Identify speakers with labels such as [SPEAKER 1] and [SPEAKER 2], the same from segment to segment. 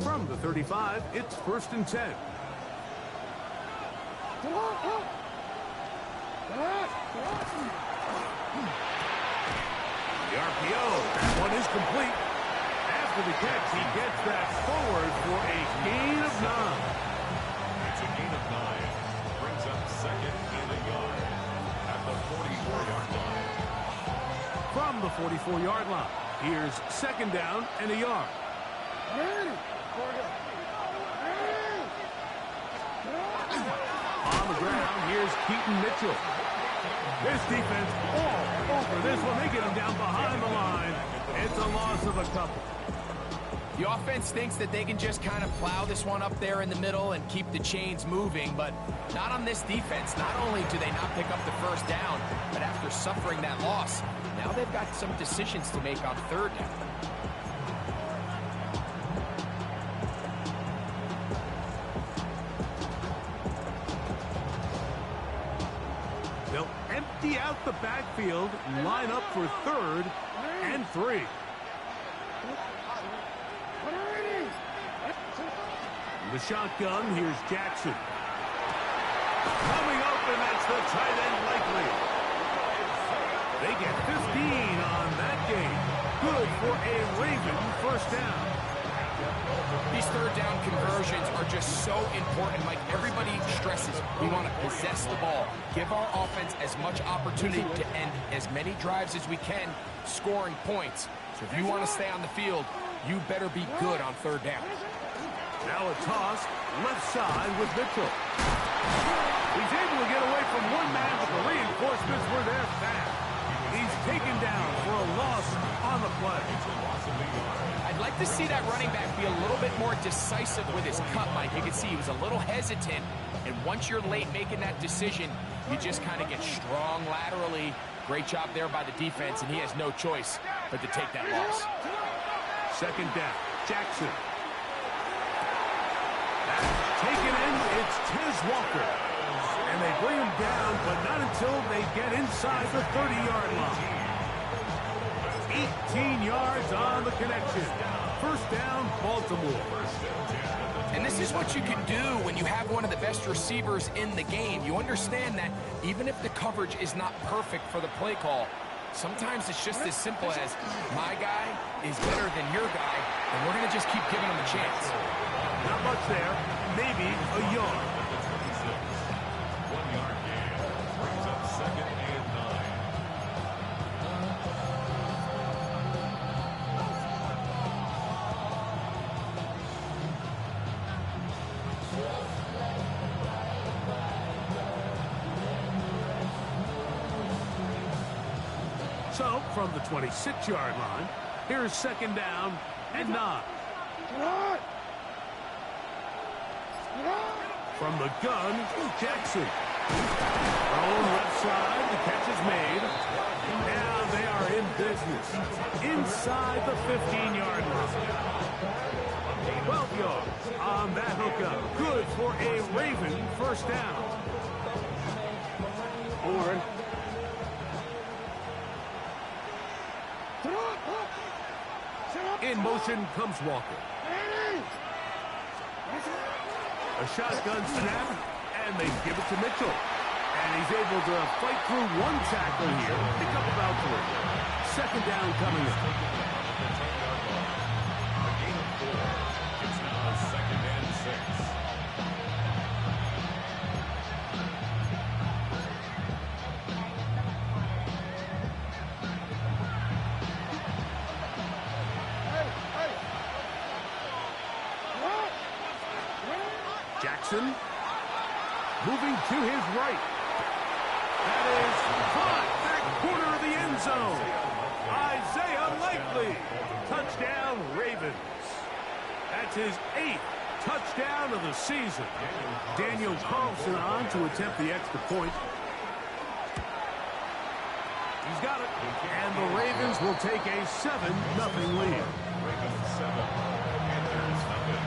[SPEAKER 1] From the 35, it's 1st and 10. The RPO, that one is complete. After the catch, he gets that forward for a gain of 9.
[SPEAKER 2] It's a gain of 9. Brings up 2nd and a yard at the 44-yard line.
[SPEAKER 1] From the 44-yard line, here's 2nd down and a yard. On the ground, here's Keaton Mitchell. This defense all over this one. They get him down behind the line. It's a loss of a couple.
[SPEAKER 3] The offense thinks that they can just kind of plow this one up there in the middle and keep the chains moving, but not on this defense. Not only do they not pick up the 1st down, but after suffering that loss, now they've got some decisions to make on 3rd down.
[SPEAKER 1] They'll empty out the backfield, line up for 3rd and 3. The shotgun, here's Jackson. Coming open, that's the tight end likely. They get 15 on that game. Good for a Raven 1st down.
[SPEAKER 3] These 3rd down conversions are just so important. Like everybody stresses, we want to possess the ball, give our offense as much opportunity to end as many drives as we can, scoring points. So if you want to stay on the field, you better be good on 3rd down.
[SPEAKER 1] Now a toss, left side with Mitchell. He's able to get away from one man, but the reinforcements were there fast. He's taken down for a loss on the play.
[SPEAKER 3] I'd like to see that running back be a little bit more decisive with his cut, Mike. You can see he was a little hesitant, and once you're late making that decision, you just kind of get strong laterally. Great job there by the defense, and he has no choice but to take that loss.
[SPEAKER 1] 2nd down, Jackson. Taken in, it's Tiz Walker. And they bring him down, but not until they get inside the 30-yard line. 18 yards on the connection. 1st down, Baltimore.
[SPEAKER 3] And this is what you can do when you have one of the best receivers in the game. You understand that even if the coverage is not perfect for the play call, sometimes it's just as simple as my guy is better than your guy, and we're going to just keep giving him a chance.
[SPEAKER 1] Not much there, maybe a yard.
[SPEAKER 2] 1-yard gain. Brings up 2nd and 9.
[SPEAKER 1] So, from the 26-yard line, here's 2nd down and 9. From the gun, Jackson. Thrown left side, the catch is made. Now they are in business. Inside the 15-yard line. 12 yards on that hookup. Good for a Raven 1st down. Or in motion comes Walker. A shotgun snap, and they give it to Mitchell. And he's able to fight through one tackle here, pick up about 3. 2nd down coming up.
[SPEAKER 2] A gain of 4. It's now 2nd and 6.
[SPEAKER 1] Jackson moving to his right. That is caught back corner of the end zone. Isaiah Likely. Touchdown, Ravens. That's his 8th touchdown of the season. Daniel Carlson on to attempt the extra point. He's got it. And the Ravens will take a 7-0 lead.
[SPEAKER 2] Ravens 7, Panthers nothing.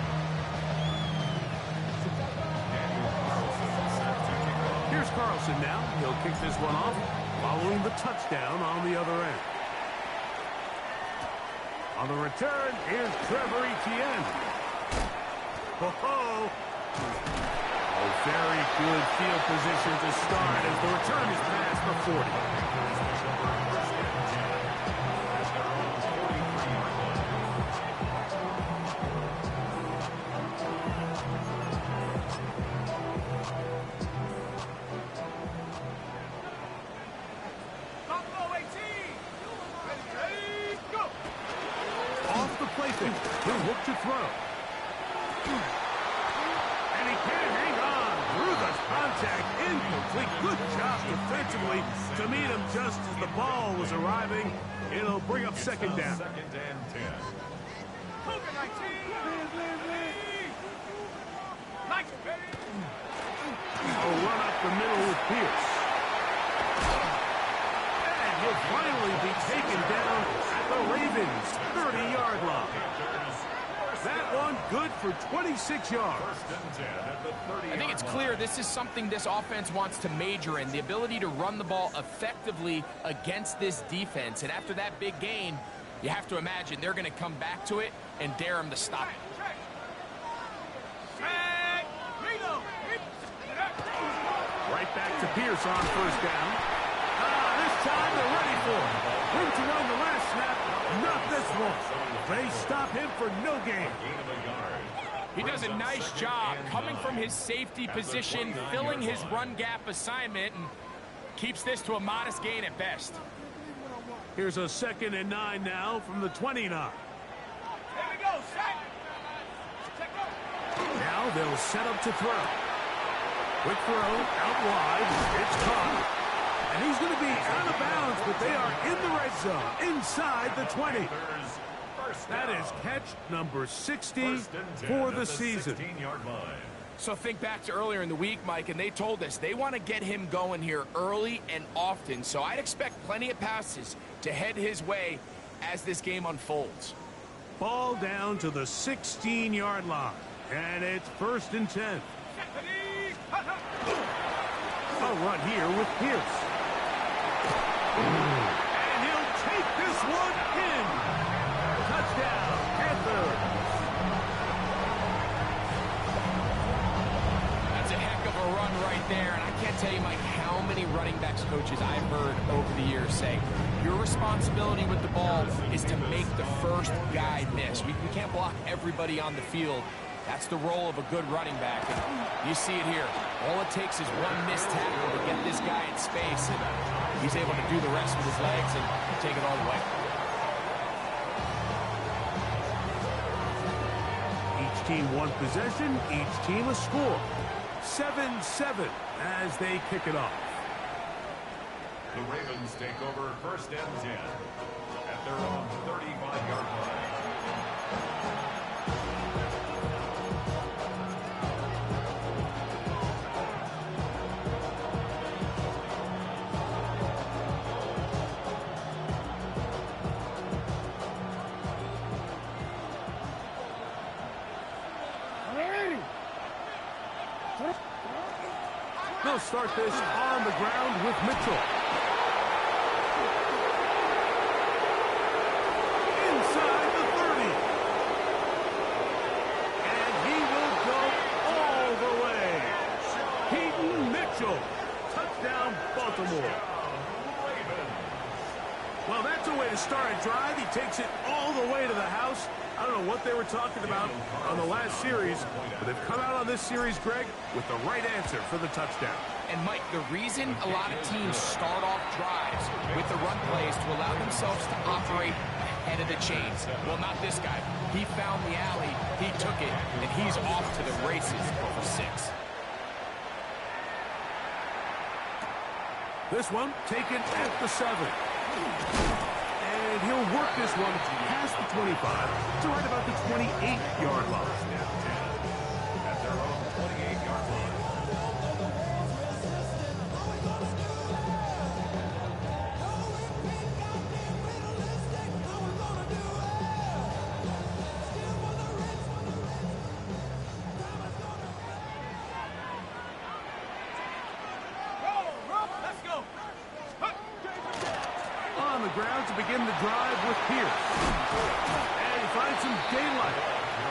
[SPEAKER 2] Daniel Carlson set to kick off.
[SPEAKER 1] Here's Carlson now. He'll kick this one off following the touchdown on the other end. On the return, here's Trevor Etienne. Oh, very good field position to start as the return is past the 40. Off the plaything, he'll look to throw. And he can't hang on through the contact. Incomplete. Good job defensively to meet him just as the ball was arriving. It'll bring up second down.
[SPEAKER 2] Second and 10.
[SPEAKER 1] A run up the middle with Pierce. And he'll finally be taken down at the Ravens' 30-yard line. That one good for 26 yards.
[SPEAKER 3] I think it's clear this is something this offense wants to major in, the ability to run the ball effectively against this defense. And after that big gain, you have to imagine they're going to come back to it and dare him to stop it.
[SPEAKER 1] Right back to Pierce on first down. This time they're ready for it. Room to run the last snap. Not this one. They stop him for no gain.
[SPEAKER 3] He does a nice job coming from his safety position, filling his run gap assignment, and keeps this to a modest gain at best.
[SPEAKER 1] Here's a 2nd and 9 now from the 29.
[SPEAKER 4] Here we go, set.
[SPEAKER 1] Now they'll set up to throw. Quick throw, out wide, it's caught. And he's going to be out of bounds, but they are in the red zone, inside the 20. That is catch number 60 for the season.
[SPEAKER 3] So think back to earlier in the week, Mike, and they told us they want to get him going here early and often. So I'd expect plenty of passes to head his way as this game unfolds.
[SPEAKER 1] Ball down to the 16-yard line, and it's 1st and 10. A run here with Pierce. And he'll take this one in. Touchdown, Panthers.
[SPEAKER 3] That's a heck of a run right there, and I can't tell you, Mike, how many running backs coaches I've heard over the years say, your responsibility with the ball is to make the first guy miss. We can't block everybody on the field. That's the role of a good running back, and you see it here. All it takes is one missed tackle to get this guy in space, and he's able to do the rest with his legs and take it all the way.
[SPEAKER 1] Each team one possession, each team a score. 7-7 as they kick it off.
[SPEAKER 2] The Ravens take over 1st and 10 at their own 35-yard line.
[SPEAKER 1] They'll start this on the ground with Mitchell. Inside the 30. And he will go all the way. Peyton Mitchell. Touchdown, Baltimore. Well, that's a way to start a drive. He takes it all the way to the house. I don't know what they were talking about on the last series, but they've come out on this series, Greg, with the right answer for the touchdown.
[SPEAKER 3] And, Mike, the reason a lot of teams start off drives with the run plays to allow themselves to operate ahead of the chains. Well, not this guy. He found the alley, he took it, and he's off to the races for 6.
[SPEAKER 1] This one taken at the 7. And he'll work this one past the 25 to right about the 28-yard line.
[SPEAKER 2] At their own 28-yard line.
[SPEAKER 1] begin the drive with Pierce. And he finds some daylight.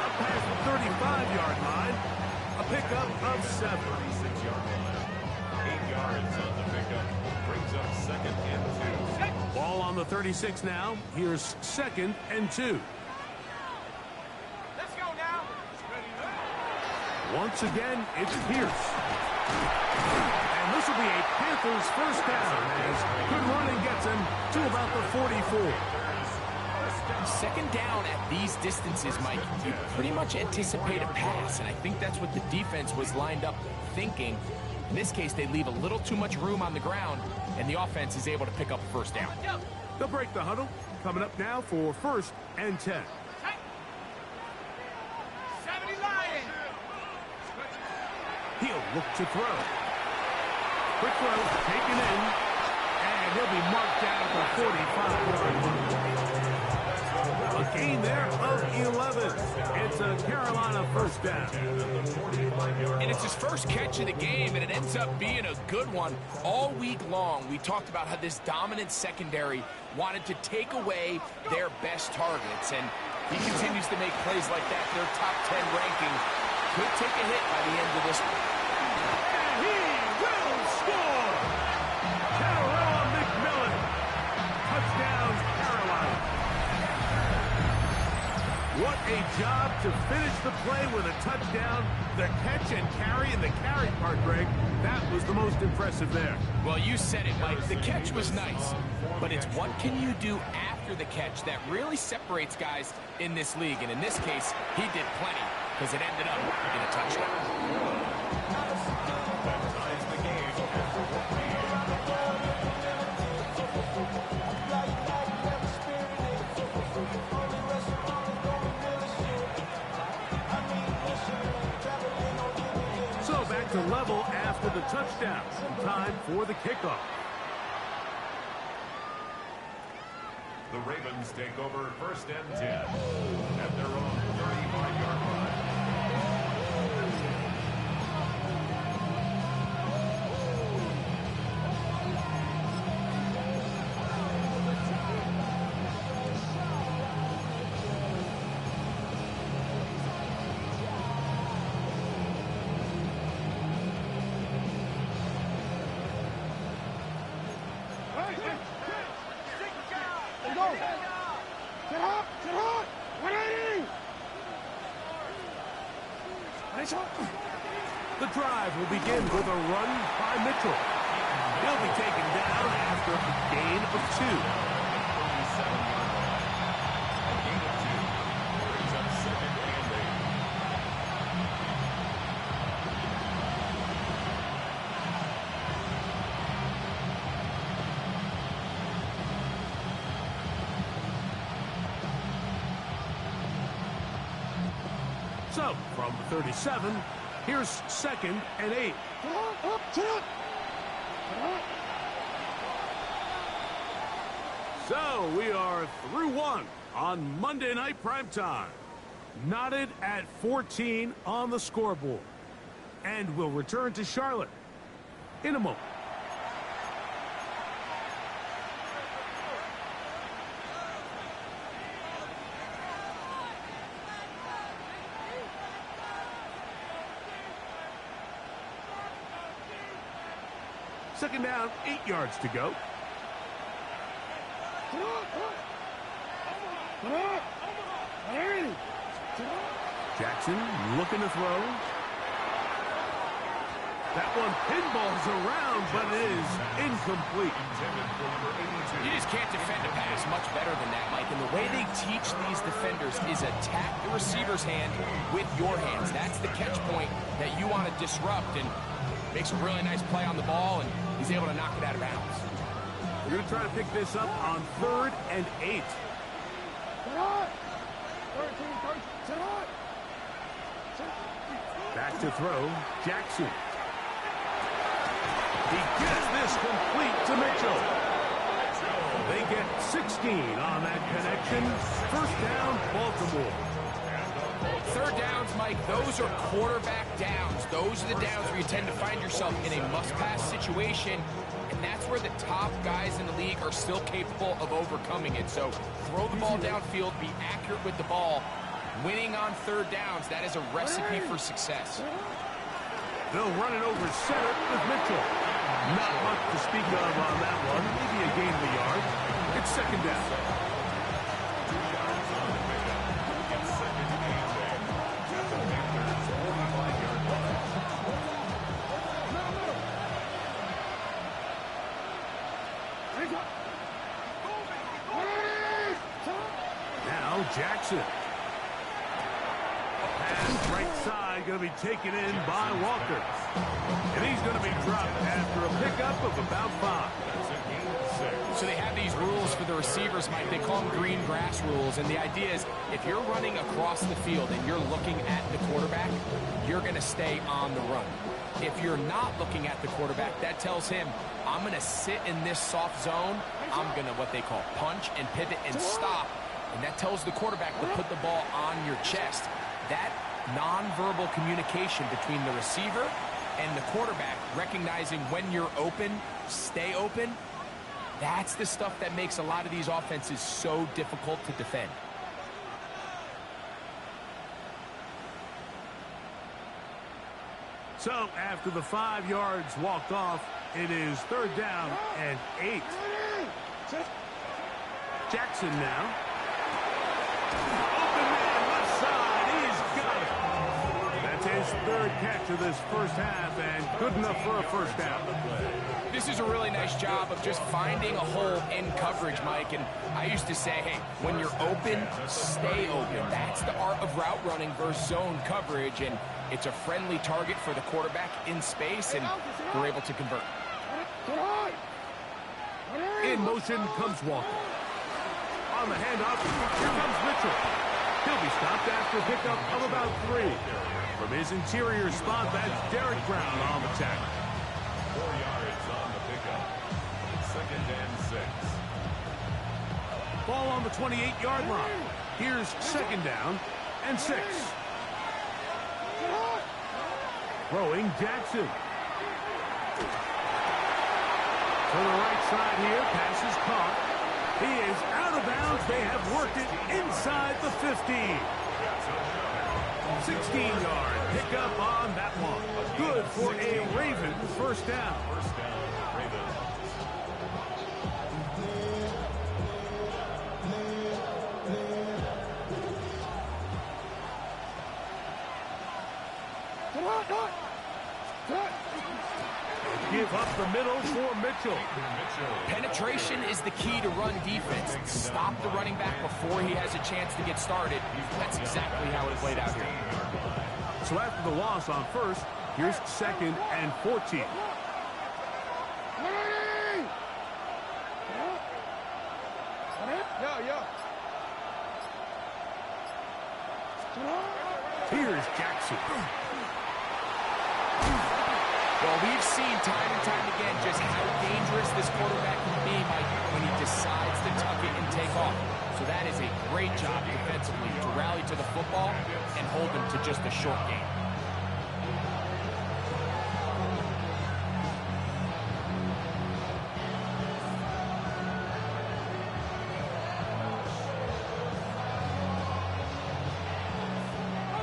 [SPEAKER 1] Up past the 35-yard line. A pickup of 7.
[SPEAKER 2] 36-yard line. 8 yards on the pickup. Brings up 2nd and 2.
[SPEAKER 1] Ball on the 36 now. Here's 2nd and 2.
[SPEAKER 4] Let's go now.
[SPEAKER 1] Once again, it's Pierce. And this will be a Panthers first down as good running gets him to about the 44.
[SPEAKER 3] Second down at these distances, Mike, you pretty much anticipate a pass, and I think that's what the defense was lined up thinking. In this case, they leave a little too much room on the ground, and the offense is able to pick up a first down.
[SPEAKER 1] They'll break the huddle. Coming up now for 1st and 10.
[SPEAKER 4] 70 Lions.
[SPEAKER 1] He'll look to throw. Quick throw, taken in, and he'll be marked down at the 45-yard line. A gain there of 11. It's a Carolina first down.
[SPEAKER 3] And it's his first catch of the game, and it ends up being a good one. All week long, we talked about how this dominant secondary wanted to take away their best targets, and he continues to make plays like that. Their top 10 ranking could take a hit by the end of this one.
[SPEAKER 1] And he will score! Carolina McMillan. Touchdown, Carolina. What a job to finish the play with a touchdown. The catch and carry, and the carry part, Greg, that was the most impressive there.
[SPEAKER 3] Well, you said it, Mike. The catch was nice, but it's what can you do after the catch that really separates guys in this league. And in this case, he did plenty because it ended up in a touchdown.
[SPEAKER 2] That ties the game after 14.
[SPEAKER 1] So back to level after the touchdown. Time for the kickoff.
[SPEAKER 2] The Ravens take over 1st and 10 at their own 35-yard line.
[SPEAKER 1] The drive will begin with a run by Mitchell. He'll be taken down after a gain of 2.
[SPEAKER 2] 37-yard line. A gain of 2. Brings up 2nd and 8.
[SPEAKER 1] So, from the 37, here's 2nd and 8. So, we are through one on Monday Night Primetime. Knotted at 14 on the scoreboard. And we'll return to Charlotte in a moment. Second down, 8 yards to go. Jackson looking to throw. That one pinballs around, but it is incomplete.
[SPEAKER 3] You just can't defend a pass much better than that, Mike. And the way they teach these defenders is attack the receiver's hand with your hands. That's the catch point that you want to disrupt, and makes a really nice play on the ball, and he's able to knock it out of bounds.
[SPEAKER 1] We're going to try to pick this up on 3rd and 8. Back to throw, Jackson. He gets this complete to Mitchell. They get 16 on that connection. First down, Baltimore.
[SPEAKER 3] Third downs, Mike, those are quarterback downs. Those are the downs where you tend to find yourself in a must-pass situation, and that's where the top guys in the league are still capable of overcoming it. So throw the ball downfield, be accurate with the ball. Winning on third downs, that is a recipe for success.
[SPEAKER 1] They'll run it over center with Mitchell. Not much to speak of on that one. Maybe a gain of a yard. It's second down.
[SPEAKER 2] 2 yards on the pickup. It's second and 8. At the Panthers' 45-yard line.
[SPEAKER 1] Now Jackson. Pass right side going to be taken in by Walker. And he's going to be dropped after a pickup of about 5.
[SPEAKER 2] That's a gain of 6.
[SPEAKER 3] So they have these rules for the receivers, Mike. They call them green grass rules. And the idea is if you're running across the field and you're looking at the quarterback, you're going to stay on the run. If you're not looking at the quarterback, that tells him, I'm going to sit in this soft zone. I'm going to what they call punch and pivot and stop. And that tells the quarterback to put the ball on your chest. That nonverbal communication between the receiver and the quarterback, recognizing when you're open, stay open, that's the stuff that makes a lot of these offenses so difficult to defend.
[SPEAKER 1] So after the 5 yards walked off, it is third down and 8. Jackson now. Open man left side. He's got it. That's his third catch of this first half and good enough for a first down.
[SPEAKER 3] This is a really nice job of just finding a hole in coverage, Mike. And I used to say, hey, when you're open, stay open. That's the art of route running versus zone coverage. And it's a friendly target for the quarterback in space, and we're able to convert.
[SPEAKER 1] In motion comes Walker. On the handoff, here comes Mitchell. He'll be stopped after a pickup of about 3. From his interior spot, that's Derek Brown on the tackle.
[SPEAKER 2] 4 yards on the pickup. Second and 6.
[SPEAKER 1] Ball on the 28-yard line. Here's second down and 6. Throwing Jackson. To the right side here, pass is caught. He is out of bounds. They have worked it inside the 15. 16-yard pickup on that one. Good for a Raven first down.
[SPEAKER 2] First down, Ravens.
[SPEAKER 1] Give up the middle for Mitchell.
[SPEAKER 3] Penetration is the key to run defense. Stop the running back before he has a chance to get started. That's exactly how it played out here.
[SPEAKER 1] So after the loss on first, here's second and 14. Here's Jackson.
[SPEAKER 3] Well, we've seen time and time again just how dangerous this quarterback can be, Mike, when he decides to tuck it and take off. So that is a great job defensively to rally to the football and hold him to just a short game.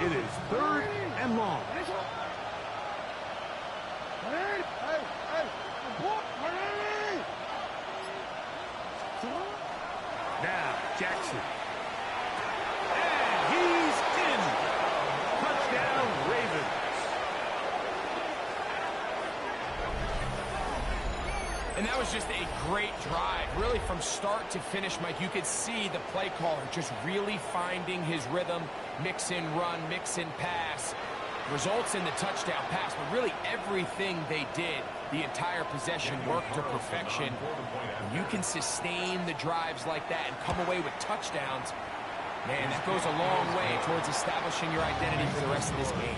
[SPEAKER 1] It is third and long. Now, Jackson. And he's in. Touchdown, Ravens.
[SPEAKER 3] And that was just a great drive. Really from start to finish, Mike, you could see the play caller just really finding his rhythm, mix in run, mix in pass. Results in the touchdown pass, but really everything they did, the entire possession worked to perfection. When you can sustain the drives like that and come away with touchdowns, man, that goes a long way towards establishing your identity for the rest of this game.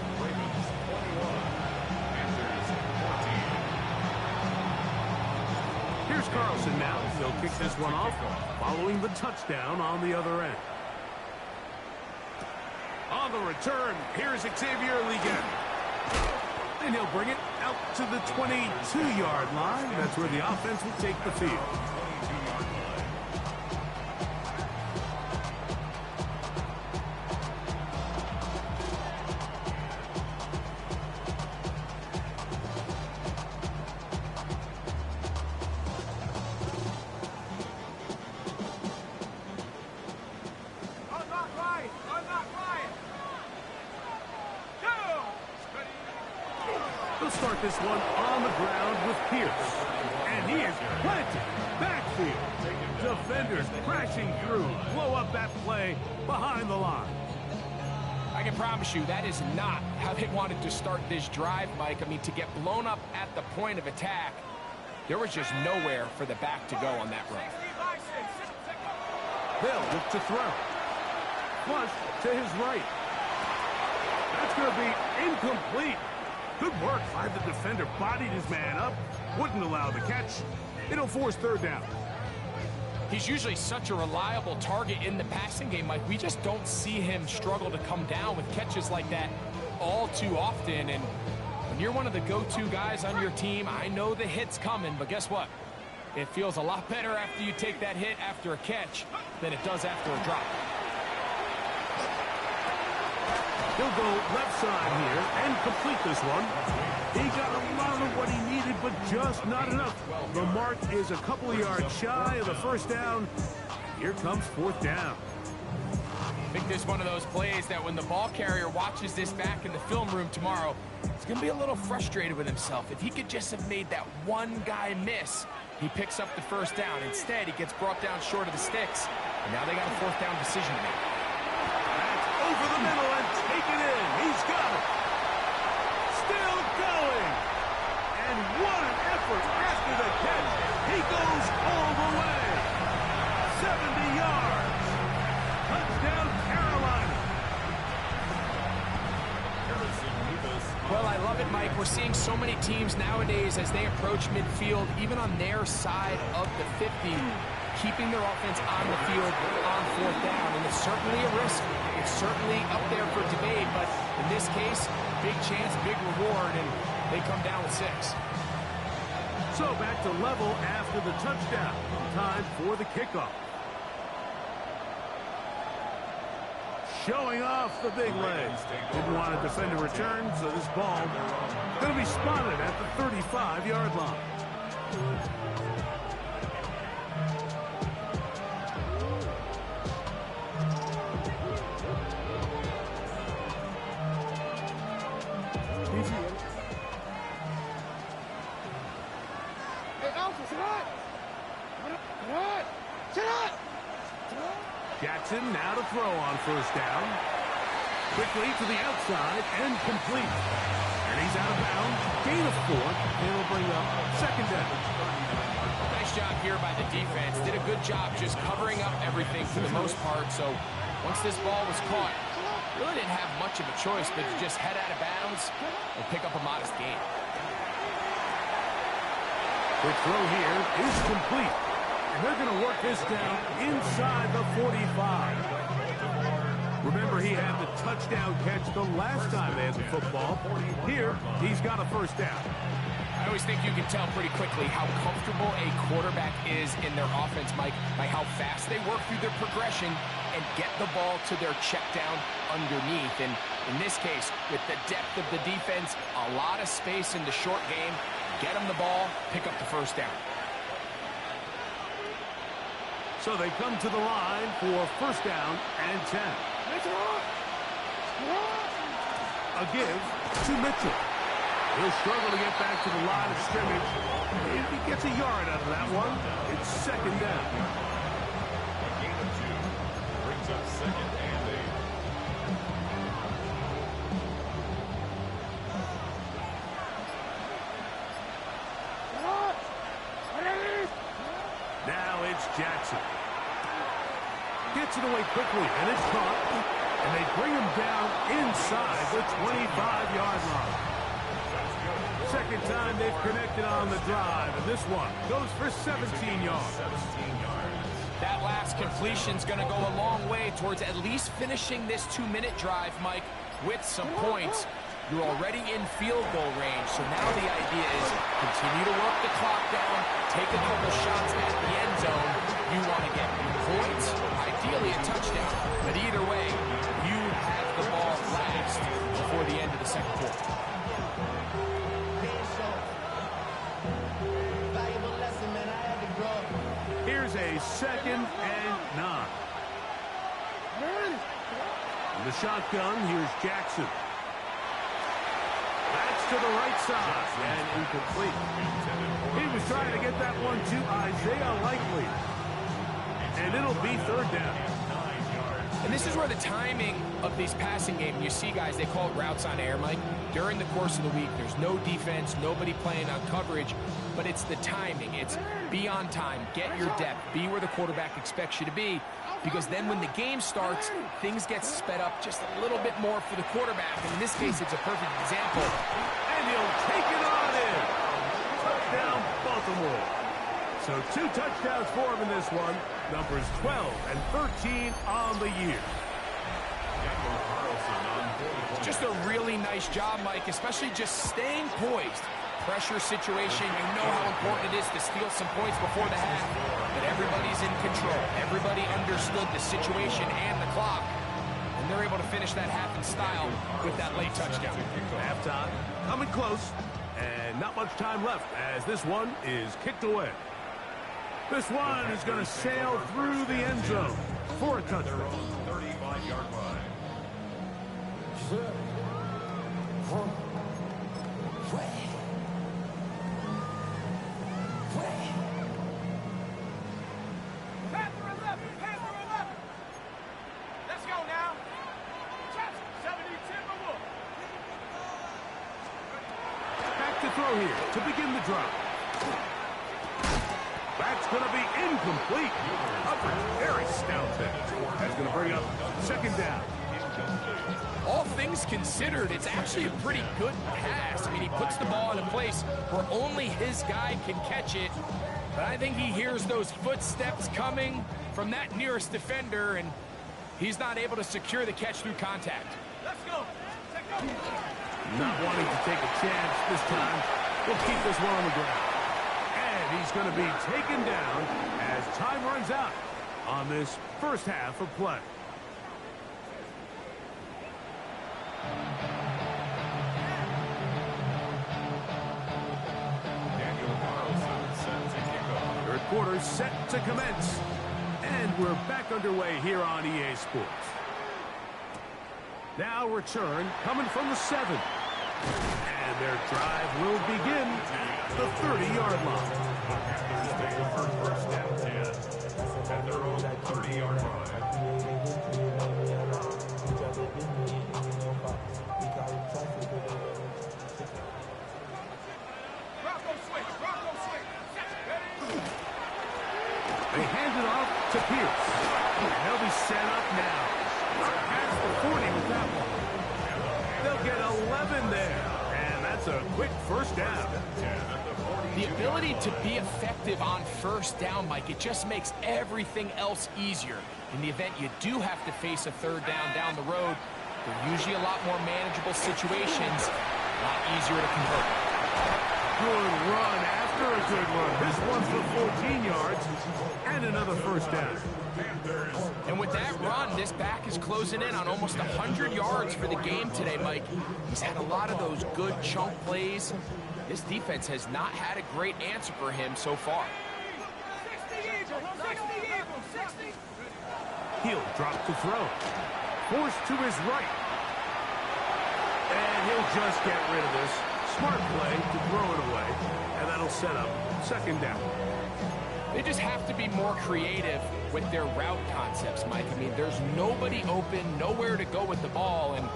[SPEAKER 1] Here's Carlson now. He'll kick this one off following the touchdown on the other end. On the return. Here's Xavier again. And he'll bring it out to the 22-yard line. That's where the offense will take the field. They'll start this one on the ground with Pierce. And he is planted. Backfield. Defenders crashing through. Blow up that play behind the line.
[SPEAKER 3] I can promise you that is not how they wanted to start this drive, Mike. I mean, to get blown up at the point of attack, there was just nowhere for the back to go on that run.
[SPEAKER 1] They'll look to throw. Flush to his right. That's going to be incomplete. Good work by the defender. Bodied his man up. Wouldn't allow the catch. It'll force third down.
[SPEAKER 3] He's usually such a reliable target in the passing game, Mike. We just don't see him struggle to come down with catches like that all too often. And when you're one of the go-to guys on your team, I know the hit's coming, but guess what? It feels a lot better after you take that hit after a catch than it does after a drop.
[SPEAKER 1] He'll go left side here and complete this one. He got a lot of what he needed, but just not enough. The mark is a couple of yards shy of the first down. Here comes fourth down.
[SPEAKER 3] I think this is one of those plays that when the ball carrier watches this back in the film room tomorrow, he's going to be a little frustrated with himself. If he could just have made that one guy miss, he picks up the first down. Instead, he gets brought down short of the sticks, and now they got a fourth down decision to make.
[SPEAKER 1] Over the middle and take it in. He's got it. Still going. And what an effort after the catch. He goes all the way. 70 yards. Touchdown, Carolina.
[SPEAKER 3] Well, I love it, Mike. We're seeing so many teams nowadays as they approach midfield, even on their side of the 50, keeping their offense on the field on fourth down. And it's certainly a risk. It's certainly up there for debate, but in this case, big chance, big reward, and they come down with 6.
[SPEAKER 1] So back to level after the touchdown. Time for the kickoff. Showing off the big legs. Didn't want to defend a return, so this ball going to be spotted at the 35-yard line. Jackson now to throw on first down. Quickly to the outside and complete. And he's out of bounds. Gain of 4. And it'll bring up second down.
[SPEAKER 3] Nice job here by the defense. Did a good job just covering up everything for the most part. So once this ball was caught, really didn't have much of a choice but to just head out of bounds and pick up a modest gain.
[SPEAKER 1] The throw here is complete. And they're going to work this down inside the 45. Remember, he had the touchdown catch the last time they had the football. Here, he's got a first down.
[SPEAKER 3] I always think you can tell pretty quickly how comfortable a quarterback is in their offense, Mike, by how fast they work through their progression and get the ball to their check down underneath. And in this case, with the depth of the defense, a lot of space in the short game, get them the ball, pick up the first down.
[SPEAKER 1] So they come to the line for first down and 10. A give to Mitchell. He'll struggle to get back to the line of scrimmage. If he gets a yard out of that one, it's second down.
[SPEAKER 2] A gain of 2 brings up second and
[SPEAKER 1] 8. Now it's Jackson. Gets it away quickly, and it's caught. And they bring him down inside the 25-yard line. Second time they've connected on the drive, and this one goes for 17 yards.
[SPEAKER 2] 17 yards.
[SPEAKER 3] That last completion's going to go a long way towards at least finishing this 2-minute drive, Mike, with some points. You're already in field goal range, so now the idea is continue to work the clock down, take a couple shots at the end zone. You want to get points, ideally a touchdown, but either way, you have the ball last before the end of the second quarter.
[SPEAKER 1] Here's a 2nd and 9. In the shotgun, here's Jackson. That's to the right side and incomplete. He was trying to get that one to Isaiah Likely. And it'll be 3rd down.
[SPEAKER 3] And this is where the timing of these passing games, you see guys, they call it routes on air, Mike. During the course of the week, there's no defense, nobody playing on coverage, but it's the timing. It's be on time, get your depth, be where the quarterback expects you to be, because then when the game starts, things get sped up just a little bit more for the quarterback. And in this case, it's a perfect example.
[SPEAKER 1] And he'll take it on in. Touchdown, Baltimore. So 2 touchdowns for him in this one. Numbers 12 and 13 on the year.
[SPEAKER 3] Just a really nice job, Mike, especially just staying poised. Pressure situation, you know how important it is to steal some points before the half, but everybody's in control. Everybody understood the situation and the clock, and they're able to finish that half in style with that late touchdown.
[SPEAKER 1] Halftime coming close, and not much time left as this one is kicked away. This one is going to sail through the end zone for a touchdown.
[SPEAKER 2] 35-yard line.
[SPEAKER 4] Panther 11, Panther 11. Let's go now. 70 Timberwolves.
[SPEAKER 1] Back to throw here to begin the drive. That's going to be incomplete. Upper very stout there. That's going to bring up 2nd down.
[SPEAKER 3] All things considered, it's actually a pretty good pass. I mean, he puts the ball in a place where only his guy can catch it. But I think he hears those footsteps coming from that nearest defender, and he's not able to secure the catch through contact.
[SPEAKER 4] Let's go.
[SPEAKER 1] Not wanting to take a chance this time. We'll keep this one on the ground. And he's going to be taken down as time runs out on this first half of play. Third quarter set to commence. And we're back underway here on EA Sports. Now return coming from the 7. And their drive will begin at the 30-yard line.
[SPEAKER 2] First down 10 at their own 30-yard line.
[SPEAKER 1] They hand it off to Pierce. And they'll be set up now. Past the 40 with that one. They'll get 11 there. And that's a quick first down.
[SPEAKER 3] The ability to be effective on first down, Mike, it just makes everything else easier. In the event you do have to face a 3rd down the road, they're usually a lot more manageable situations, a lot easier to convert.
[SPEAKER 1] Good run after a good run. This one's for 14 yards and another first down.
[SPEAKER 3] And with that run, this back is closing in on almost 100 yards for the game today, Mike. He's had a lot of those good chunk plays. This defense has not had a great answer for him so far.
[SPEAKER 4] 60 Eagles, 60 Eagles, 60.
[SPEAKER 1] He'll drop to throw. Forced to his right. And he'll just get rid of this. Smart play to throw it away. And that'll set up 2nd down.
[SPEAKER 3] They just have to be more creative with their route concepts, Mike. I mean, there's nobody open, nowhere to go with the ball, and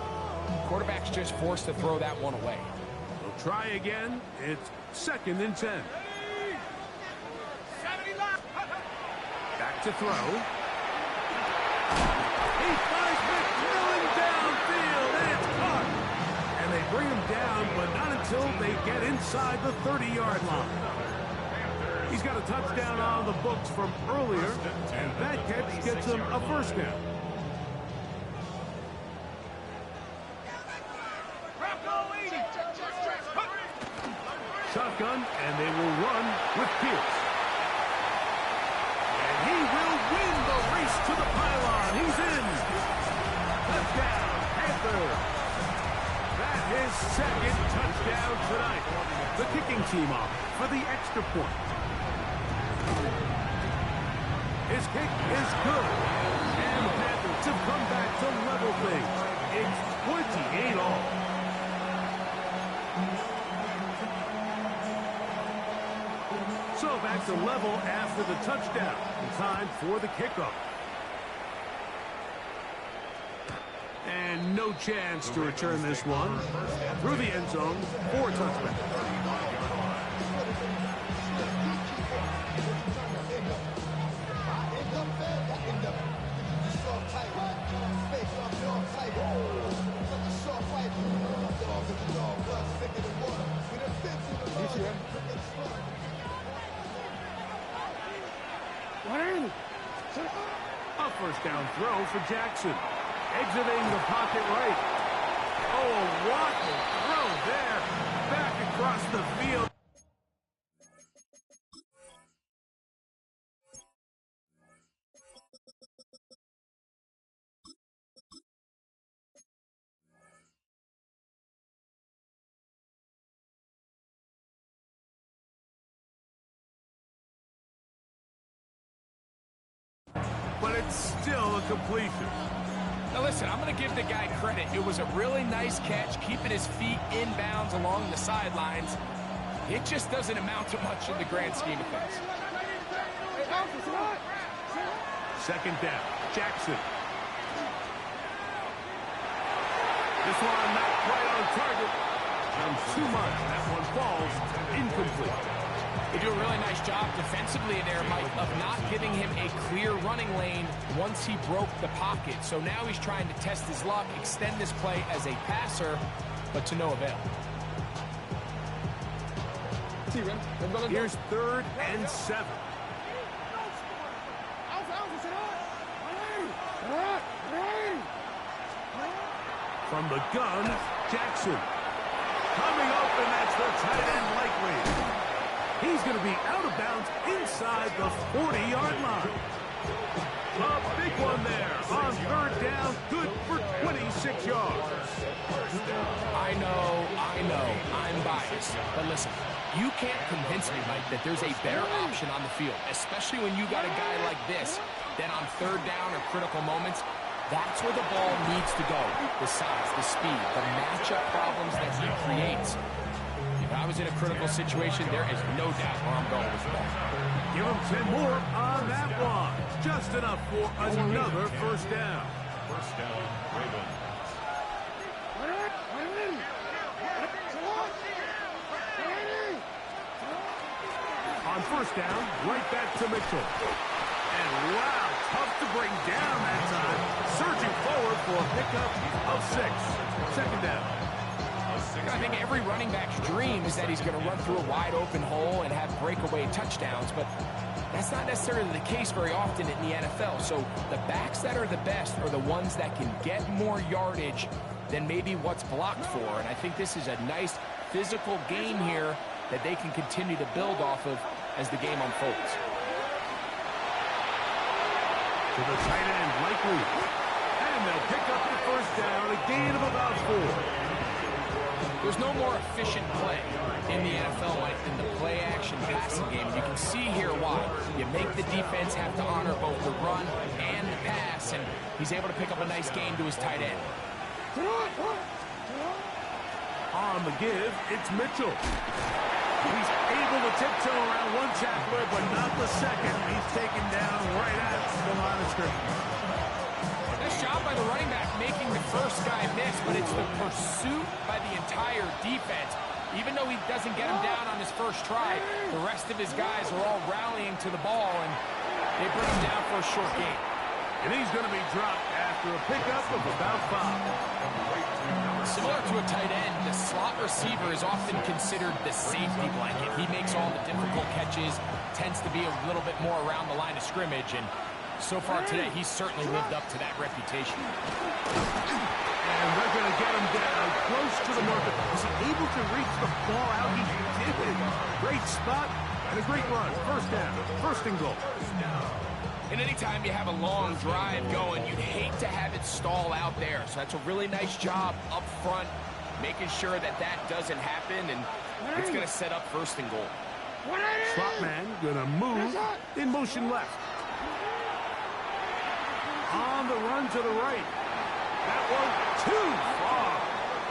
[SPEAKER 3] quarterback's just forced to throw that one away.
[SPEAKER 1] They'll try again. It's 2nd and 10.
[SPEAKER 4] 70 line.
[SPEAKER 1] Back to throw. He finds McMillan downfield, and it's caught. And they bring him down, but not until they get inside the 30-yard line. He's got a touchdown on the books from earlier, and that catch gets him a first down. Shotgun, and they will run with Pierce. And he will win the race to the pylon. He's in. Touchdown, Panthers. That is second touchdown tonight. The kicking team off for the extra point. His kick is good. And the Panthers have come back to level things. It's 28 all. So back to level after the touchdown. Time for the kickoff. And no chance to return this one. Through the end zone for a touchdown. A first down throw for Jackson. Exiting the pocket right. Oh, a waffle throw there. Back across the field. But it's still a completion.
[SPEAKER 3] Now listen, I'm going to give the guy credit. It was a really nice catch, keeping his feet inbounds along the sidelines. It just doesn't amount to much in the grand scheme of things.
[SPEAKER 1] Second down, Jackson. This one not quite on target. And too much. That one falls incomplete.
[SPEAKER 3] They do a really nice job defensively there, Mike, of not giving him a clear running lane once he broke the pocket. So now he's trying to test his luck, extend this play as a passer, but to no avail.
[SPEAKER 1] Here's 3rd and 7. From the gun, Jackson. Coming up, and that's the tight end likely. He's going to be out of bounds inside the 40-yard line. A big one there on 3rd down, good for 26 yards.
[SPEAKER 3] I know, I'm biased. But listen, you can't convince me, Mike, that there's a better option on the field, especially when you got a guy like this, then on 3rd down or critical moments, that's where the ball needs to go. The size, the speed, the matchup problems that he creates. If I was in a critical situation, there is no doubt where I'm going with the ball.
[SPEAKER 1] Give him 10 more on that one. Just enough for another first down.
[SPEAKER 2] First down, Ravens.
[SPEAKER 1] On first down, right back to Mitchell. And wow, tough to bring down that time. Surging forward for a pickup of 6. Second down.
[SPEAKER 3] I think every running back's dream is that he's going to run through a wide open hole and have breakaway touchdowns, but that's not necessarily the case very often in the NFL. So the backs that are the best are the ones that can get more yardage than maybe what's blocked for. And I think this is a nice physical game here that they can continue to build off of as the game unfolds.
[SPEAKER 1] To the tight end, likely. And they'll pick up the first down, a gain of about 4.
[SPEAKER 3] There's no more efficient play in the NFL, Mike, than the play-action passing game. You can see here why. You make the defense have to honor both the run and the pass, and he's able to pick up a nice gain to his tight end.
[SPEAKER 1] On the give, it's Mitchell. He's able to tiptoe around one tackler, but not the second. He's taken down right at the line of scrimmage.
[SPEAKER 3] Nice job by the running back making the first guy miss, but it's the pursuit by the entire defense. Even though he doesn't get him down on his first try, the rest of his guys are all rallying to the ball, and they bring him down for a short gain.
[SPEAKER 1] And he's going to be dropped after a pickup of about 5.
[SPEAKER 3] Similar to a tight end, the slot receiver is often considered the safety blanket. He makes all the difficult catches, tends to be a little bit more around the line of scrimmage, and so far today, he's certainly lived up to that reputation.
[SPEAKER 1] And they're going to get him down close to the marker. Was he able to reach the ball out? He did. Great spot and a great run. First down, first and goal.
[SPEAKER 3] And anytime you have a long drive going, you'd hate to have it stall out there. So that's a really nice job up front, making sure that that doesn't happen, and it's going to set up first and goal.
[SPEAKER 1] Slot man going to move in motion left. On the run to the right. That one too far.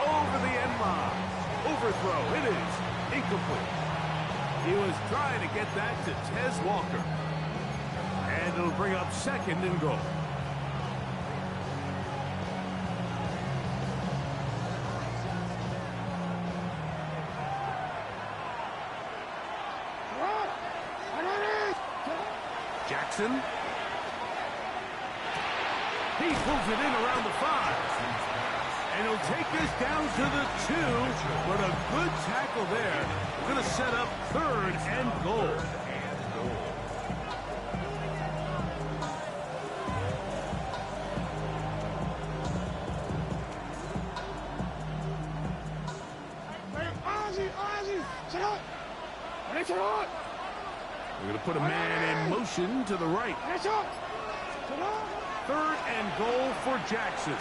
[SPEAKER 1] Over the end line. Overthrow. It is incomplete. He was trying to get that to Tez Walker. And it'll bring up second and goal. Jackson. He pulls it in around the 5. And he'll take this down to the 2. But a good tackle there. Going to set up third and goal. We're going to put a man in motion to the right. Third and goal for Jackson.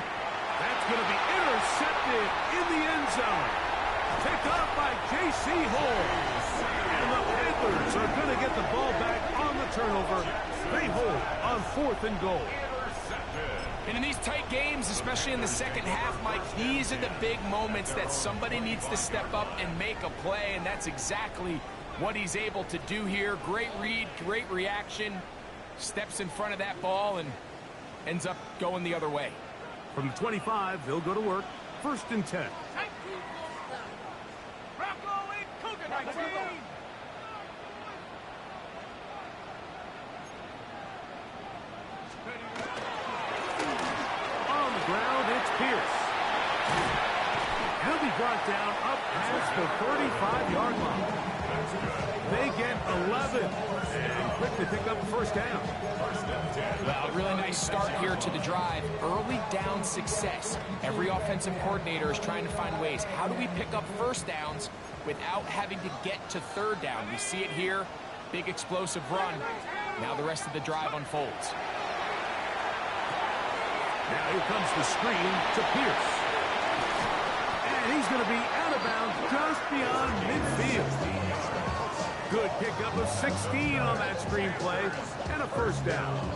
[SPEAKER 1] That's going to be intercepted in the end zone. Picked up by J.C. Hall. And the Panthers are going to get the ball back on the turnover. They hold on fourth and goal.
[SPEAKER 3] And in these tight games, especially in the second half, Mike, these are the big moments that somebody needs to step up and make a play, and that's exactly what he's able to do here. Great read, great reaction. Steps in front of that ball and ends up going the other way.
[SPEAKER 1] From the 25, they'll go to work. First and 10. On the ground, it's Pierce. He'll be brought down up past the 35-yard line. They get 11 and quick to pick up the first down.
[SPEAKER 3] Well, a really nice start here to the drive. Early down success. Every offensive coordinator is trying to find ways. How do we pick up first downs without having to get to third down? We see it here. Big explosive run. Now the rest of the drive unfolds.
[SPEAKER 1] Now here comes the screen to Pierce. And he's going to be out of bounds just beyond midfield. Good pickup of 16 on that screen play and a first down.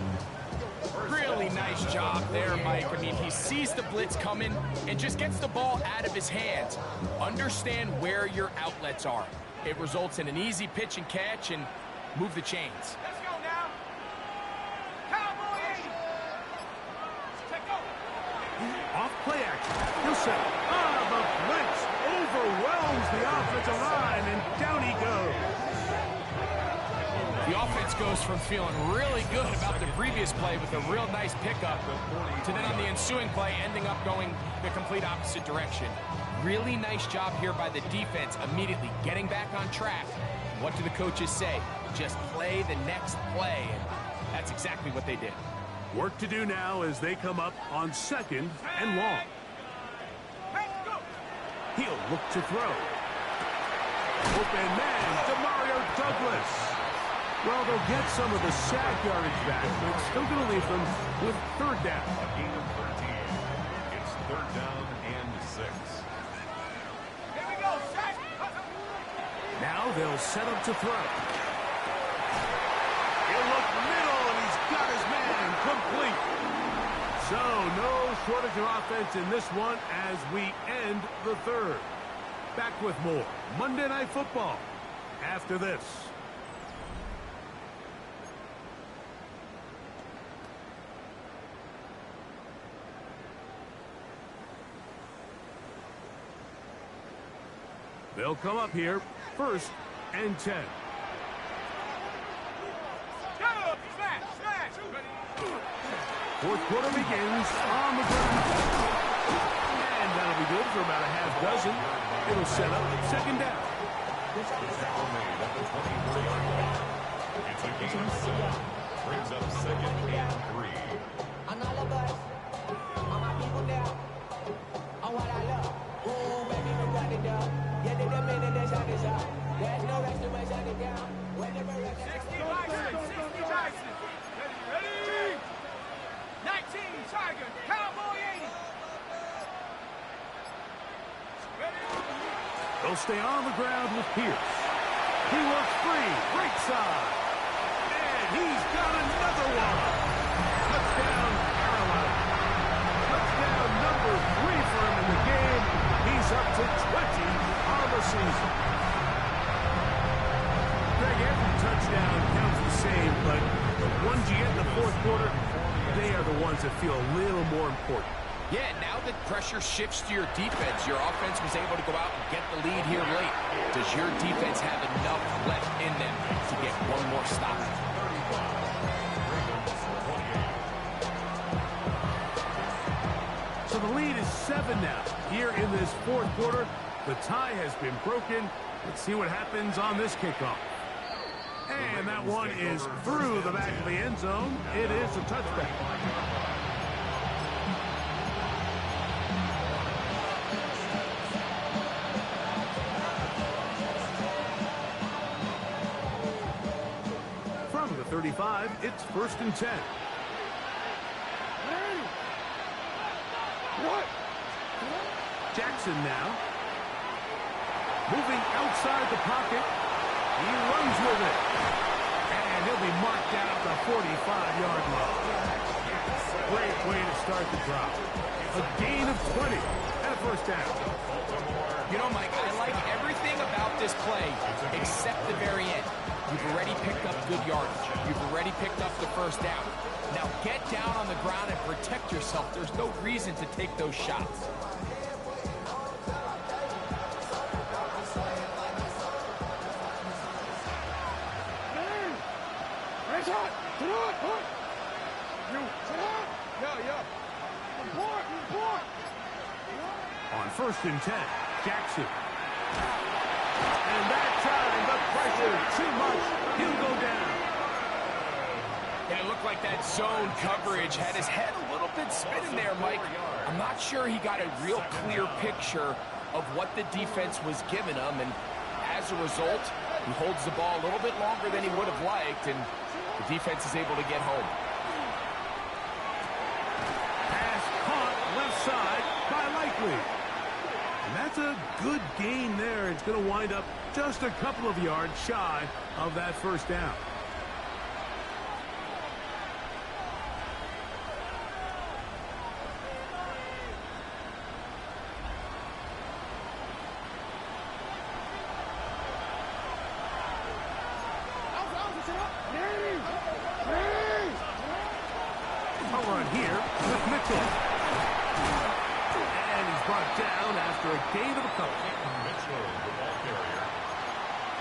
[SPEAKER 3] Really nice job there, Mike. I mean, he sees the blitz coming and just gets the ball out of his hands. Understand where your outlets are. It results in an easy pitch and catch and move the chains.
[SPEAKER 4] Let's go now. Cowboy 80. Take over.
[SPEAKER 1] Off play action. He'll set. The blitz overwhelms the offensive line, and down he goes.
[SPEAKER 3] The offense goes from feeling really good about the previous play with a real nice pickup to then on the ensuing play ending up going the complete opposite direction. Really nice job here by the defense, immediately getting back on track. What do the coaches say? Just play the next play, and that's exactly what they did.
[SPEAKER 1] Work to do now as they come up on second and long. He'll look to throw. Open man, DeMario Douglas. Well, they'll get some of the sack yardage back, but it's still going to leave them with third down.
[SPEAKER 2] A gain of 13. It's third down and 6.
[SPEAKER 4] Here we go, set.
[SPEAKER 1] Now they'll set up to throw. He'll look middle, and he's got his man complete. So, no shortage of offense in this one as we end the third. Back with more Monday Night Football after this. They'll come up here, first and 10. Fourth quarter begins on the ground. And that'll be good for about doesn't. It'll set up second down.
[SPEAKER 2] Tackle made at the 24-yard line. It's a gain of 7. Brings up second and 3.
[SPEAKER 5] I'm not a bus. All my people there. On what I love. Ooh, baby, we got it down. Yeah, they the minute they shut this up. There's no rest to my shut it down. Whenever I
[SPEAKER 4] 60 Bison, 60 Bison. Ready? 19 Tiger, Cowboy 80. Ready?
[SPEAKER 1] They'll stay on the ground with Pierce. He works free, right side. And he's got another one. Touchdown, Carolina. Touchdown number 3 for him in the game. He's up to 20 on the season. Greg, every touchdown counts the same, but the ones you get in the fourth quarter, they are the ones that feel a little more important.
[SPEAKER 3] Yeah, now that pressure shifts to your defense, your offense was able to go out and get the lead here late. Does your defense have enough left in them to get one more stop?
[SPEAKER 1] So the lead is 7 now. Here in this fourth quarter, the tie has been broken. Let's see what happens on this kickoff. And that one is through the back of the end zone. It is a touchback. From the 35, it's 1st and 10.
[SPEAKER 4] What?
[SPEAKER 1] Jackson now. Moving outside the pocket. He runs with it. And he'll be marked down at the 45-yard line. Great way to start the drive. A gain of 20 and a first down.
[SPEAKER 3] You know, Mike, I like everything about this play except the very end. You've already picked up good yardage. You've already picked up the first down. Now get down on the ground and protect yourself. There's no reason to take those shots.
[SPEAKER 1] On 1st and 10, Jackson. And that time, the pressure too much. He'll go down.
[SPEAKER 3] And it looked like that zone coverage had his head a little bit spinning there, Mike. I'm not sure he got a real clear picture of what the defense was giving him, and as a result, he holds the ball a little bit longer than he would have liked, and the defense is able to get home.
[SPEAKER 1] Pass caught left side by Likely. And that's a good gain there. It's going to wind up just a couple of yards shy of that first down. A run here with Mitchell. And he's brought down after a gain of a couple.
[SPEAKER 2] Mitchell, the ball carrier.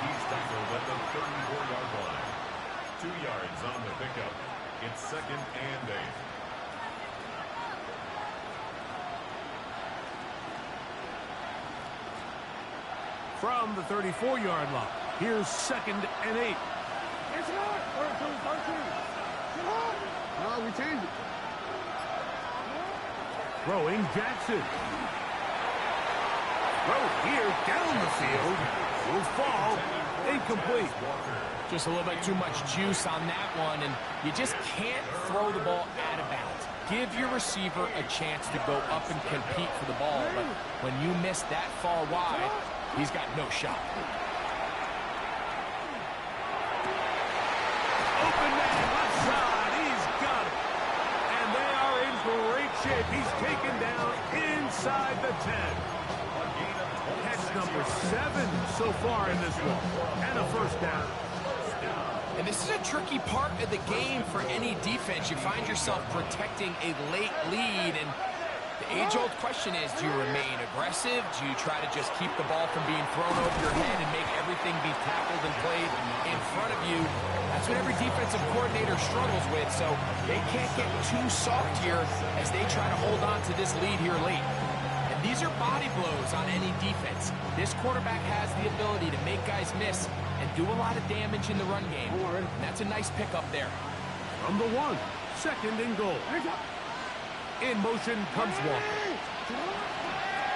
[SPEAKER 2] He's tackled at the 34-yard line. 2 yards on the pickup. It's 2nd and 8.
[SPEAKER 1] From the 34-yard line, here's 2nd and 8.
[SPEAKER 4] It's not. 13. No, we changed it.
[SPEAKER 1] Throwing Jackson. Throw here down the field. Will fall. Incomplete.
[SPEAKER 3] Just a little bit too much juice on that one, and you just can't throw the ball out of bounds. Give your receiver a chance to go up and compete for the ball, but when you miss that far wide, he's got no shot.
[SPEAKER 1] Open man left side. He's got it. And they are in great shape. He's taken down inside the 10. Catch number 7 so far in this one. And a first down.
[SPEAKER 3] And this is a tricky part of the game for any defense. You find yourself protecting a late lead, and the age-old question is, do you remain aggressive? Do you try to just keep the ball from being thrown over your head and make everything be tackled and played in front of you? That's what every defensive coordinator struggles with, so they can't get too soft here as they try to hold on to this lead here late. And these These are body blows on any defense. This quarterback has the ability to make guys miss and do a lot of damage in the run game. And that's a nice pickup there.
[SPEAKER 1] From the 1, 2nd and goal. In motion comes Walker.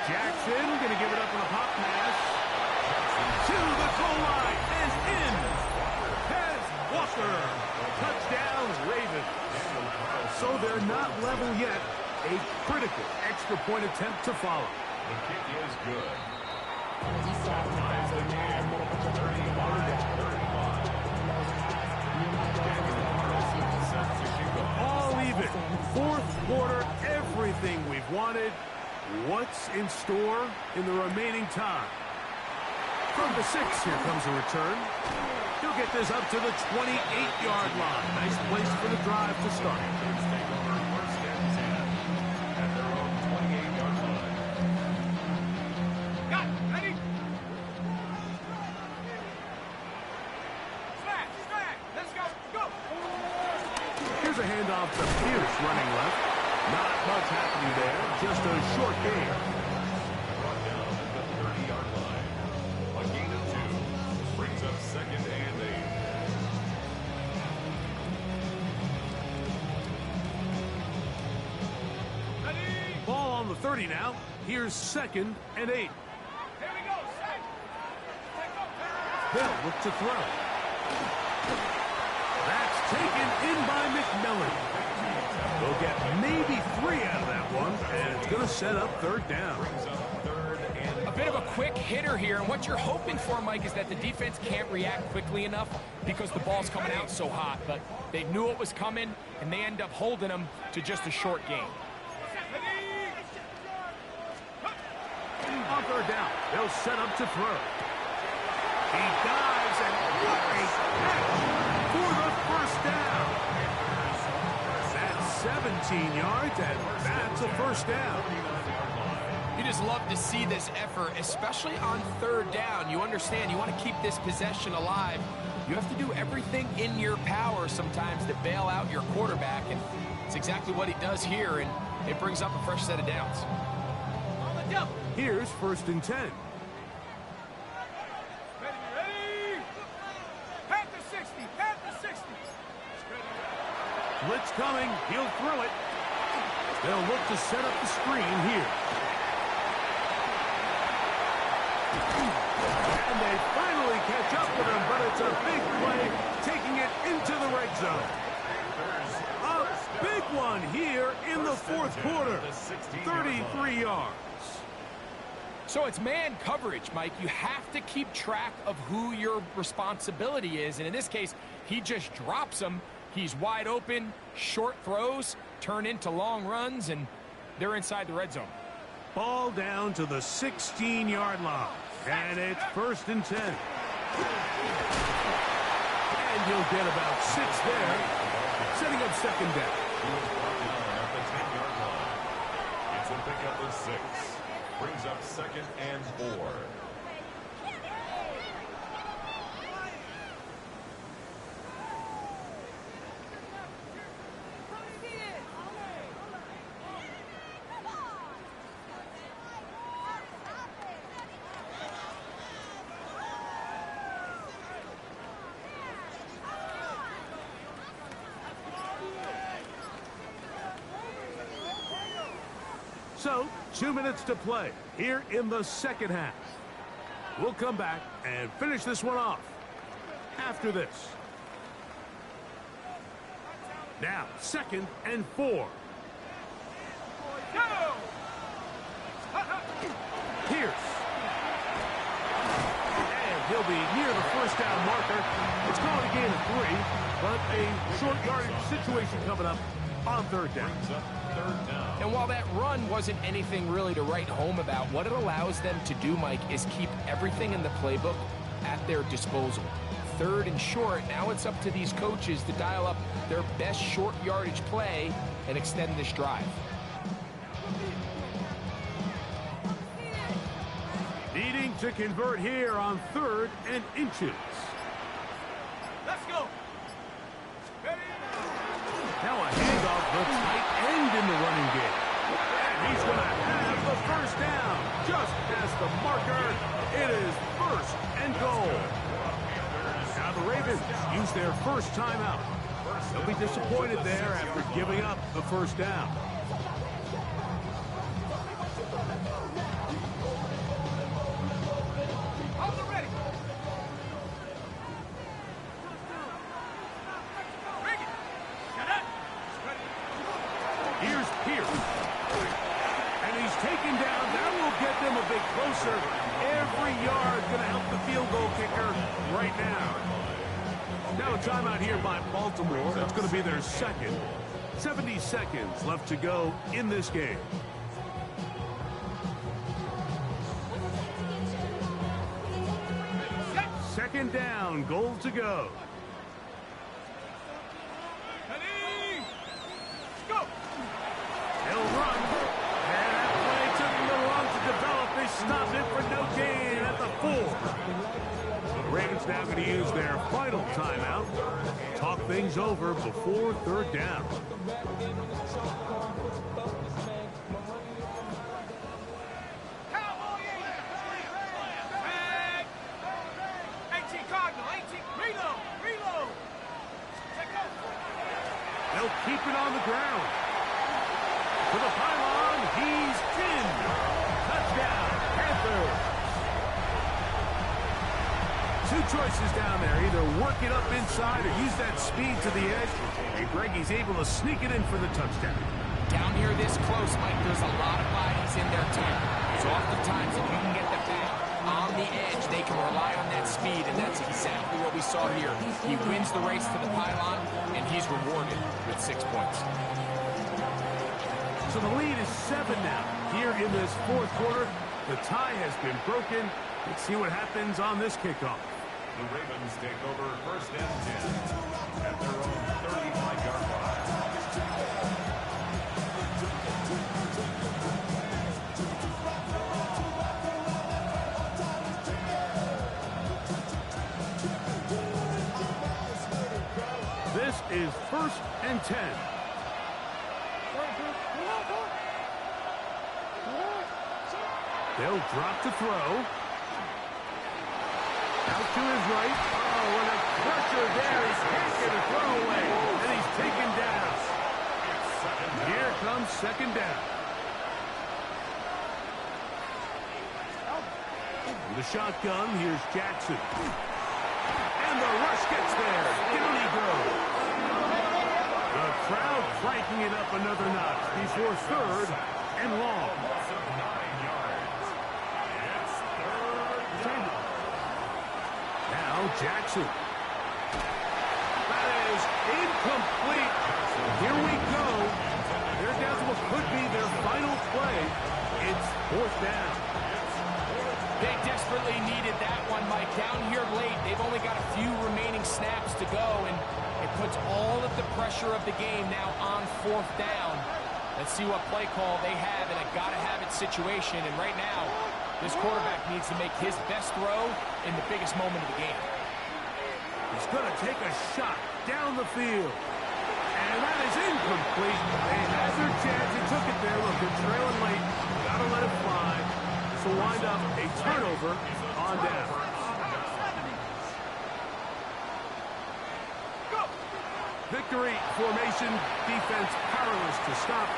[SPEAKER 1] Jackson going to give it up on a pop pass. To the goal line and in. Has Walker. Touchdown, Ravens. So they're not level yet. A critical extra point attempt to follow.
[SPEAKER 2] The kick is good.
[SPEAKER 1] All even. 4th quarter, everything we've wanted. What's in store in the remaining time? From the 6, here comes a return. He'll get this up to the 28-yard line. Nice place for the drive to start. Here's a handoff to Pierce running left. Not much happening there. Just a short gain.
[SPEAKER 2] Brought down at the 30-yard line. A gain of 2. Brings up 2nd and 8.
[SPEAKER 1] Ball on the 30 now. Here's 2nd and 8.
[SPEAKER 4] Here we go, set.
[SPEAKER 1] Hill look to throw. That's taken in by McMillan. They'll get maybe 3 out of that one, and it's going to set up 3rd down.
[SPEAKER 2] Brings up 3rd and
[SPEAKER 3] A bit of a quick hitter here, and what you're hoping for, Mike, is that the defense can't react quickly enough because the ball's coming out so hot. But they knew it was coming, and they end up holding them to just a short game.
[SPEAKER 1] On 3rd down, they'll set up to throw. He dives, and what a catch for the 1st down. That's 17 yards, and that's a 1st down.
[SPEAKER 3] You just love to see this effort, especially on 3rd down. You understand, you want to keep this possession alive. You have to do everything in your power sometimes to bail out your quarterback, and it's exactly what he does here, and it brings up a fresh set of downs.
[SPEAKER 1] Here's 1st and 10.
[SPEAKER 4] Ready? Pat the 60, pat the 60.
[SPEAKER 1] Blitz coming, he'll throw it. They'll look to set up the screen here. And they finally catch up with him, but it's a big play, taking it into the red zone. A big one here in the 4th quarter. 33 yards.
[SPEAKER 3] So it's man coverage, Mike. You have to keep track of who your responsibility is. And in this case, he just drops them. He's wide open. Short throws turn into long runs, and they're inside the red zone.
[SPEAKER 1] Ball down to the 16-yard line. And it's 1st and 10. And he'll get about 6 there, setting up 2nd down.
[SPEAKER 2] at the 10-yard line. It's a pickup of 6. Brings up 2nd and 4.
[SPEAKER 1] So, 2 minutes to play here in the 2nd half. We'll come back and finish this one off after this. Now, 2nd and 4. Pierce. And he'll be near the 1st down marker. It's going to gain a 3, but a short yardage situation coming up on 3rd down.
[SPEAKER 3] And while that run wasn't anything really to write home about, what it allows them to do, Mike, is keep everything in the playbook at their disposal. 3rd and short, now it's up to these coaches to dial up their best short yardage play and extend this drive.
[SPEAKER 1] Needing to convert here on 3rd and inches.
[SPEAKER 4] Let's go.
[SPEAKER 1] Now a handoff, the tight end in the running game. And he's going to have the 1st down. just past the marker. It is first and goal. Now the Ravens use their first timeout. They'll be disappointed there after giving up the first down. Here's Pierce. And he's taken down. That will get them a bit closer. Every yard going to help the field goal kicker right now. Now a timeout here by Baltimore. That's going to be their second. 70 seconds left to go in this game. Second down, goal to go. They'll run. And that play took a little long to develop. They stopped it for no gain at the 4. The Ravens now going to use their final timeout. Talk things over before third down. They'll keep it on the ground. To the pylon, he's pinned. Touchdown, Panthers. Two choices down there. Either work it up inside or use that speed to the edge. And Greg, he's able to sneak it in for the touchdown.
[SPEAKER 3] Down here this close, Mike, there's a lot of bodies in their team. So oftentimes, if you can get the back on the edge, they can rely on that speed, and that's exactly what we saw here. He wins the race to the pylon, and he's rewarded with 6 points.
[SPEAKER 1] So the lead is 7 now. Here in this fourth quarter, the tie has been broken. Let's see what happens on this kickoff.
[SPEAKER 2] The Ravens take over first and 10 at their own 35-yard line.
[SPEAKER 1] This is first and 10. They'll drop to throw. Out to his right. Oh, what a pressure there. He's taking a throw away. And he's taken down. Here comes second down. With the shotgun, here's Jackson. And the rush gets there. Down he goes. The crowd cranking it up another notch before third and long. Now Jackson. That is incomplete. Here we go. They're down to what could be their final play. It's fourth down.
[SPEAKER 3] They desperately needed that one, Mike. Down here late, they've only got a few remaining snaps to go, and it puts all of the pressure of the game now on fourth down. Let's see what play call they have in a gotta-have-it situation, and right now, this quarterback needs to make his best throw in the biggest moment of the game.
[SPEAKER 1] He's going to take a shot down the field. And that is incomplete. They had their chance. He took it there. Look, they're trailing late. Got to let it fly. This will wind up a turnover on down. Victory formation. Defense powerless to stop.